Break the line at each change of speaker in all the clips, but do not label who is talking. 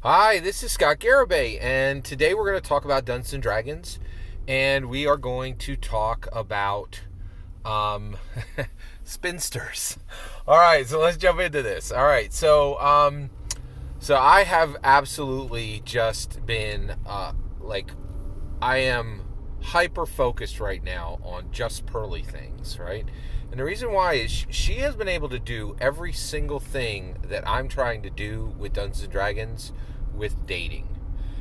Hi, this is Scott Garibay, and today we're going to talk about Dungeons and Dragons, and we are going to talk about um, spinsters. All right, so let's jump into this. All right, so I have absolutely just been I am hyper focused right now on just Pearly things, right? And the reason why is she has been able to do every single thing that I'm trying to do with Dungeons and Dragons with dating.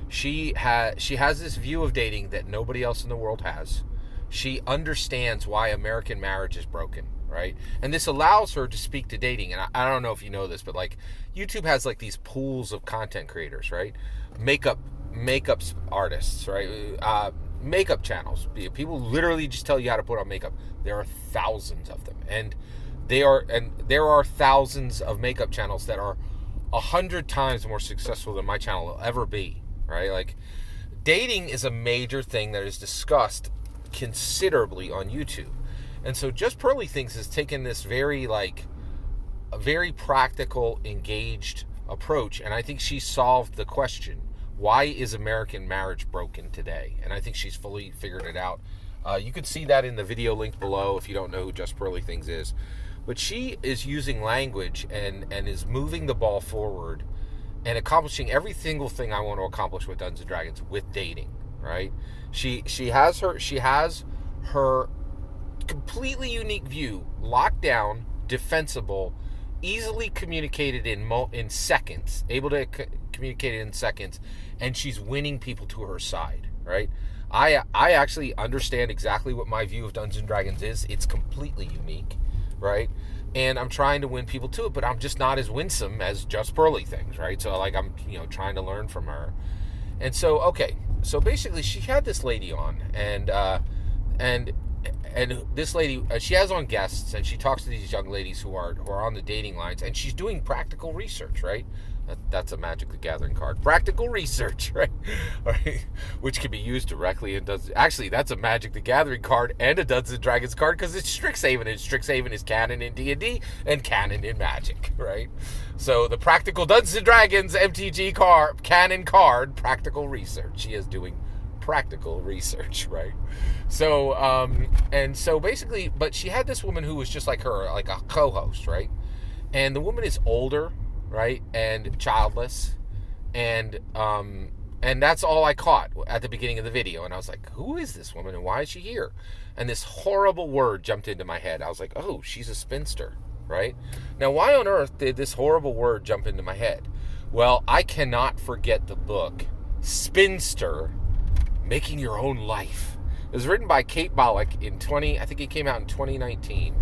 She has this view of dating that nobody else in the world has. She understands why American marriage is broken, right? And this allows her to speak to dating. And I don't know if you know this, but like YouTube has like these pools of content creators, right? Makeup makeup artists, right? Makeup channels. People literally just tell you how to put on makeup. There are thousands of them, and there are thousands of makeup channels that are 100 times more successful than my channel will ever be, right? Like, dating is a major thing that is discussed considerably on YouTube. And so Just Pearly Things has taken this a very practical, engaged approach, and I think she solved the question: why is American marriage broken today? And I think she's fully figured it out. You can see that in the video link below if you don't know who Just Pearly Things is. But she is using language and is moving the ball forward and accomplishing every single thing I want to accomplish with Dungeons and Dragons with dating, right? She has her completely unique view locked down, defensible, easily communicated in seconds, able to communicate it in seconds, and she's winning people to her side, right? I actually understand exactly what my view of Dungeons and Dragons is. It's completely unique, right? And I'm trying to win people to it, but I'm just not as winsome as Just Pearly Things, right? So like I'm trying to learn from her. And so so basically she had this lady on, and this lady, she has on guests, and she talks to these young ladies who are on the dating lines, and she's doing practical research, right? That's a Magic the Gathering card. Practical research, right? Right? Which can be used directly and does. Actually, that's a Magic the Gathering card and a Dungeons and Dragons card because it's Strixhaven, and Strixhaven is canon in D&D and canon in Magic, right? So the Practical Dungeons and Dragons MTG card, canon card, practical research. She is doing practical research, right? So, and so basically, but she had this woman who was just like her, like a co-host, right? And the woman is older, right, and childless, and that's all I caught at the beginning of the video. And I was like, who is this woman and why is she here? And this horrible word jumped into my head. I was like, oh, she's a spinster, right? Now, why on earth did this horrible word jump into my head? Well, I cannot forget the book Spinster, Making Your Own Life. It was written by Kate Bollock I think it came out in 2019.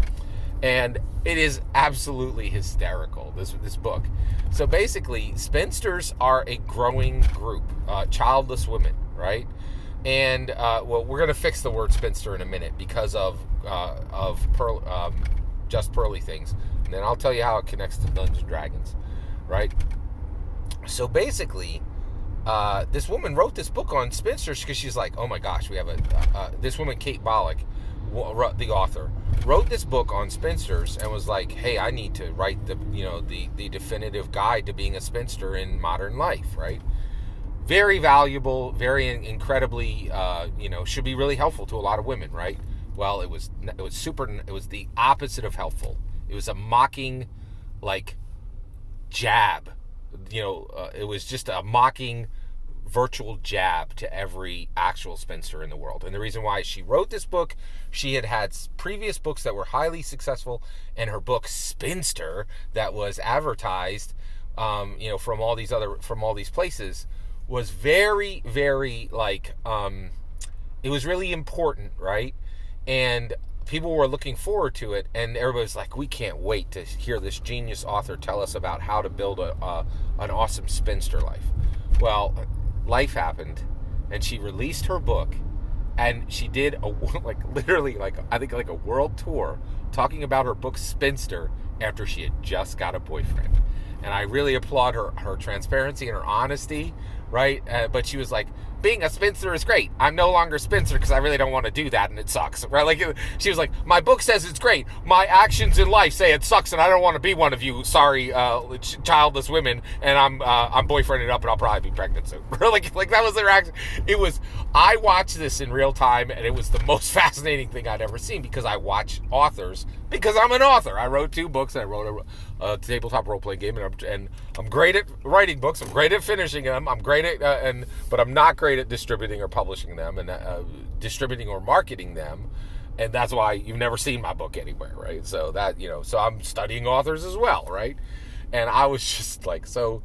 And it is absolutely hysterical, this book. So basically, spinsters are a growing group, childless women, right? And well, we're going to fix the word spinster in a minute because of Just Pearly Things, and then I'll tell you how it connects to Dungeons and Dragons, right? So basically, this woman wrote this book on spinsters because she's like, oh my gosh, we have this woman, Kate Bollock, the author, wrote this book on spinsters and was like, hey, I need to write the definitive guide to being a spinster in modern life, right? Very valuable, very incredibly, should be really helpful to a lot of women, right? Well, it was the opposite of helpful. It was a mocking, like, jab. It was just a mocking virtual jab to every actual spinster in the world. And the reason why she wrote this book, she had previous books that were highly successful, and her book Spinster, that was advertised from all these places, was very, very it was really important, right? And people were looking forward to it, and everybody's like, we can't wait to hear this genius author tell us about how to build an awesome spinster life. Well, life happened, and she released her book, and she did literally I think a world tour talking about her book Spinster after she had just got a boyfriend. and I really applaud her transparency and her honesty, right? But she was like, being a spinster is great. I'm no longer a spinster because I really don't want to do that, and it sucks, right? Like, she was like, my book says it's great. My actions in life say it sucks, and I don't want to be one of you sorry childless women, and I'm boyfriended up, and I'll probably be pregnant soon. like that was their action. It was. I watched this in real time, and it was the most fascinating thing I'd ever seen because I watch authors because I'm an author. I wrote 2 books, and I wrote a tabletop role-playing game, and I'm great at writing books. I'm great at finishing them. I'm great at but I'm not great at distributing or publishing them, and distributing or marketing them. And that's why you've never seen my book anywhere, right? So that, so I'm studying authors as well, right? And I was just like, so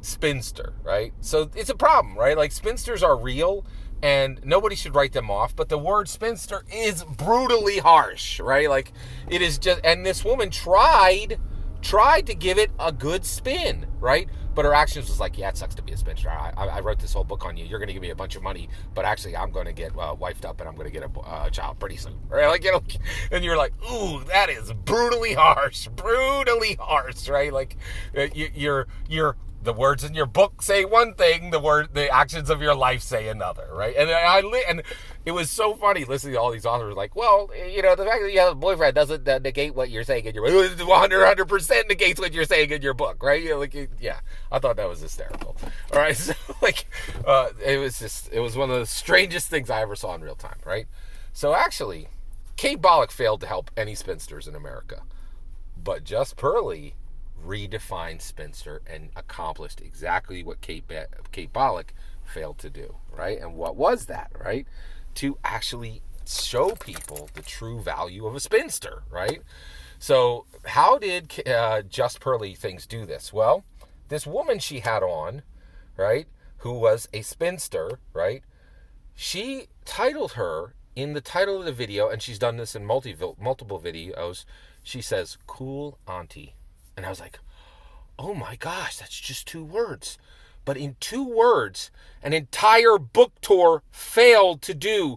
spinster, right? So it's a problem, right? Like, spinsters are real, and nobody should write them off, but the word spinster is brutally harsh, right? Like, it is just, and this woman tried to give it a good spin, right? But her actions was like, yeah, it sucks to be a spinster. I wrote this whole book on you. You're going to give me a bunch of money, but actually I'm going to get wifed up, and I'm going to get a child pretty soon, right? Like, and you're like, ooh, that is brutally harsh, right? Like, you're the words in your book say one thing, the actions of your life say another, right? And and it was so funny listening to all these authors like, well, the fact that you have a boyfriend doesn't negate what you're saying in your book. 100% negates what you're saying in your book, right? I thought that was hysterical. All right, so it was one of the strangest things I ever saw in real time, right? So actually, Kate Bollock failed to help any spinsters in America, but Just Pearly redefined spinster and accomplished exactly what Kate Bollock failed to do, right? And what was that, right? To actually show people the true value of a spinster, right? So how did Just Pearly things do this? Well, this woman she had on, right, who was a spinster, right, she titled her in the title of the video, and she's done this in multiple videos, she says, "Cool Auntie." And I was like, oh my gosh, that's just 2 words. But in 2 words, an entire book tour failed to do.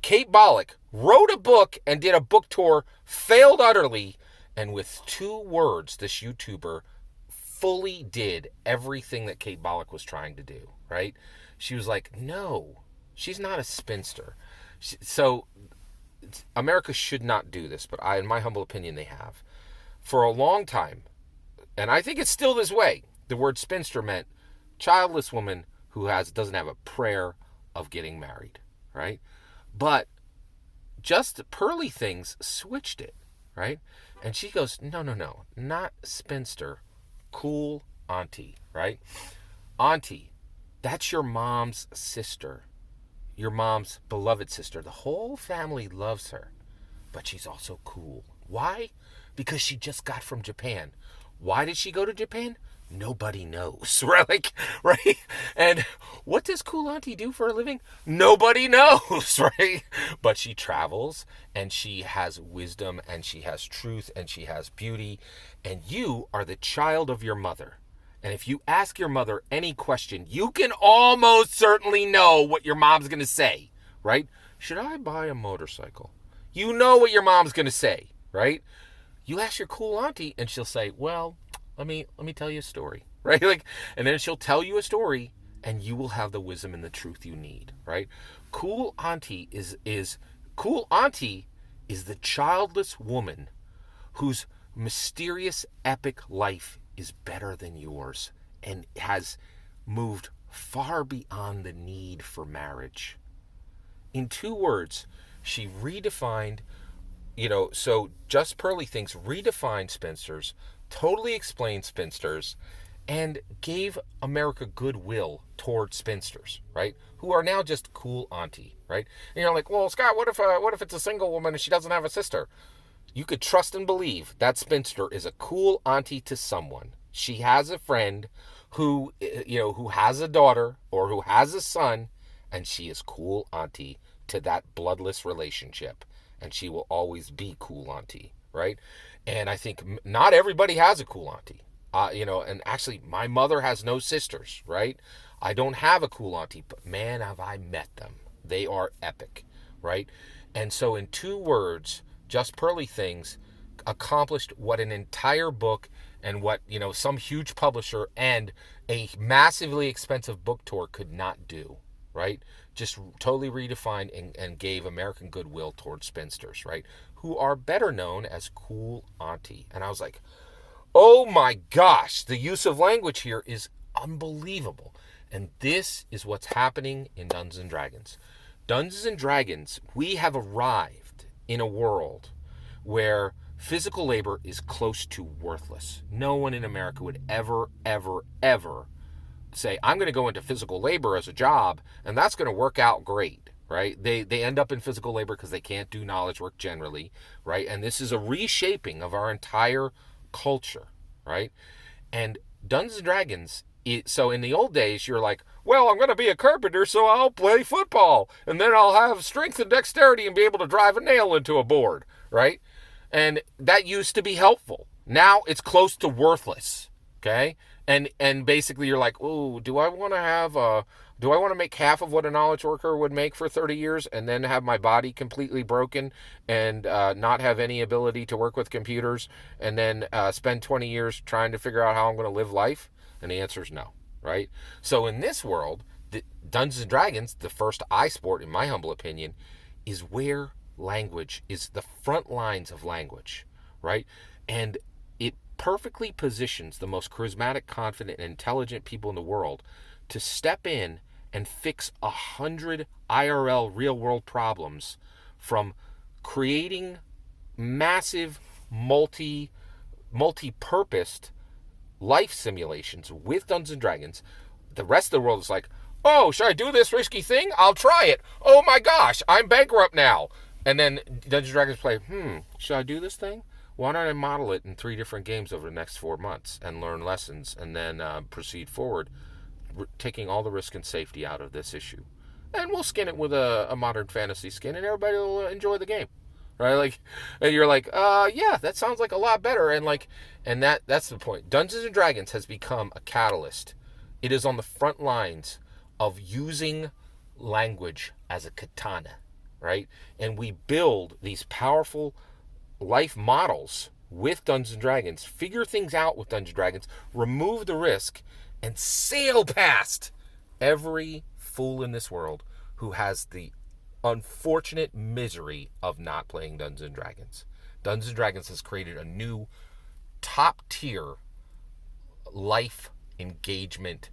Kate Bollock wrote a book and did a book tour, failed utterly, and with 2 words, this YouTuber fully did everything that Kate Bollock was trying to do, right? She was like, no, she's not a spinster. So America should not do this, but in my humble opinion, they have. For a long time, and I think it's still this way, the word spinster meant childless woman who doesn't have a prayer of getting married, right? But Just Pearly things switched it, right? And she goes, no, not spinster, cool auntie, right? Auntie, that's your mom's sister, your mom's beloved sister. The whole family loves her, but she's also cool. Why? Because she just got from Japan. Why did she go to Japan? Nobody knows, right? Right? And what does Cool Auntie do for a living? Nobody knows, right? But she travels, and she has wisdom, and she has truth, and she has beauty, and you are the child of your mother. And if you ask your mother any question, you can almost certainly know what your mom's going to say, right? Should I buy a motorcycle? You know what your mom's going to say, right? You ask your cool auntie, and she'll say, well, let me tell you a story, right? And then she'll tell you a story, and you will have the wisdom and the truth you need, right? Cool auntie is the childless woman whose mysterious, epic life is better than yours and has moved far beyond the need for marriage. In 2 words, she redefined. So Just Pearly things redefined spinsters, totally explained spinsters, and gave America goodwill towards spinsters, right? Who are now just cool auntie, right? And you're like, well, Scott, what if it's a single woman and she doesn't have a sister? You could trust and believe that spinster is a cool auntie to someone. She has a friend who has a daughter or who has a son, and she is cool auntie to that bloodless relationship. And she will always be cool auntie, right? And I think not everybody has a cool auntie. And actually my mother has no sisters, right? I don't have a cool auntie, but man, have I met them. They are epic, right? And so in 2 words, Just Pearly things accomplished what an entire book and what, some huge publisher and a massively expensive book tour could not do, right? Just totally redefined and gave American goodwill towards spinsters, right? Who are better known as cool auntie. And I was like, oh my gosh, the use of language here is unbelievable. And this is what's happening in Dungeons and Dragons. Dungeons and Dragons, we have arrived in a world where physical labor is close to worthless. No one in America would ever, ever, ever say, I'm going to go into physical labor as a job, and that's going to work out great, right? They end up in physical labor because they can't do knowledge work generally, right? And this is a reshaping of our entire culture, right? And Dungeons and Dragons, so in the old days, you're like, well, I'm going to be a carpenter, so I'll play football, and then I'll have strength and dexterity and be able to drive a nail into a board, right? And that used to be helpful. Now it's close to worthless, okay? And basically you're like, ooh, do I want to make half of what a knowledge worker would make for 30 years and then have my body completely broken and not have any ability to work with computers and then spend 20 years trying to figure out how I'm going to live life? And the answer is no, right? So in this world, Dungeons and Dragons, the first sport, in my humble opinion, is where language is the front lines of language, right? And it perfectly positions the most charismatic, confident, and intelligent people in the world to step in and fix 100 IRL real-world problems, from creating massive multi-purposed life simulations with Dungeons and Dragons. The rest of the world is like, oh, should I do this risky thing? I'll try it. Oh my gosh, I'm bankrupt now. And then Dungeons & Dragons play, should I do this thing? Why don't I model it in 3 different games over the next 4 months and learn lessons and then proceed forward, taking all the risk and safety out of this issue. And we'll skin it with a modern fantasy skin and everybody will enjoy the game, right? Like, and you're like, yeah, that sounds like a lot better. And that's the point. Dungeons & Dragons has become a catalyst. It is on the front lines of using language as a katana, right? And we build these powerful life models with Dungeons & Dragons, figure things out with Dungeons & Dragons, remove the risk, and sail past every fool in this world who has the unfortunate misery of not playing Dungeons & Dragons. Dungeons & Dragons has created a new top-tier life engagement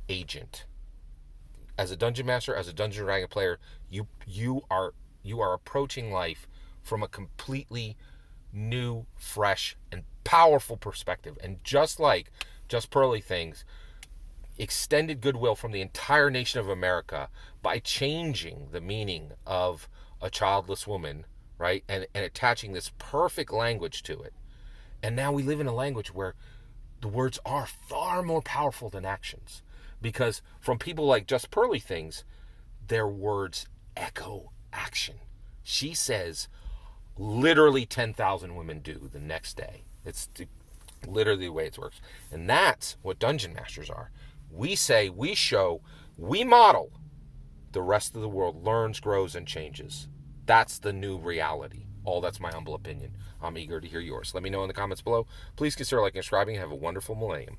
agent. As a dungeon master, as a Dungeons & Dragons player, you are approaching life from a completely new, fresh, and powerful perspective. And just like Just Pearly things, extended goodwill from the entire nation of America by changing the meaning of a childless woman, right? And attaching this perfect language to it. And now we live in a language where the words are far more powerful than actions. Because from people like Just Pearly things, their words echo action. She says literally 10,000 women do the next day. It's literally the way it works. And that's what Dungeon Masters are. We say, we show, we model. The rest of the world learns, grows, and changes. That's the new reality. All that's my humble opinion. I'm eager to hear yours. Let me know in the comments below. Please consider liking and subscribing. Have a wonderful millennium.